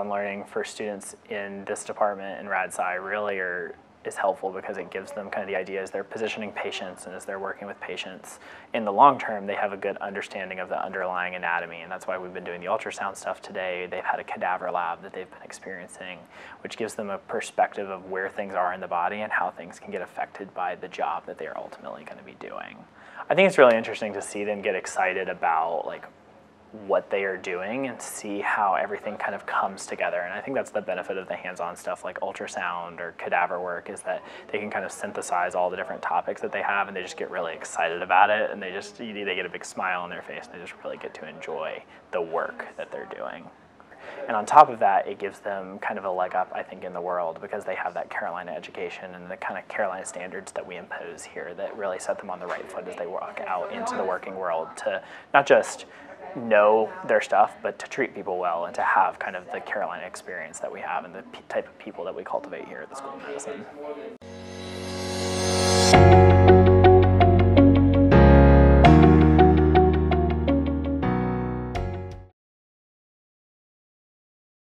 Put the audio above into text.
hands-on learning for students in this department in Rad Sci really is helpful because it gives them kind of the idea as they're positioning patients and as they're working with patients. In the long term, they have a good understanding of the underlying anatomy, and that's why we've been doing the ultrasound stuff today. They've had a cadaver lab that they've been experiencing, which gives them a perspective of where things are in the body and how things can get affected by the job that they are ultimately going to be doing. I think it's really interesting to see them get excited about like what they are doing and see how everything kind of comes together. And I think that's the benefit of the hands-on stuff like ultrasound or cadaver work, is that they can kind of synthesize all the different topics that they have, and they just get really excited about it, and they get a big smile on their face, and they just really get to enjoy the work that they're doing. And on top of that, it gives them kind of a leg up, I think, in the world, because they have that Carolina education and the kind of Carolina standards that we impose here that really set them on the right foot as they walk out into the working world to not just know their stuff, but to treat people well and to have kind of the Carolina experience that we have and the type of people that we cultivate here at the School of Medicine.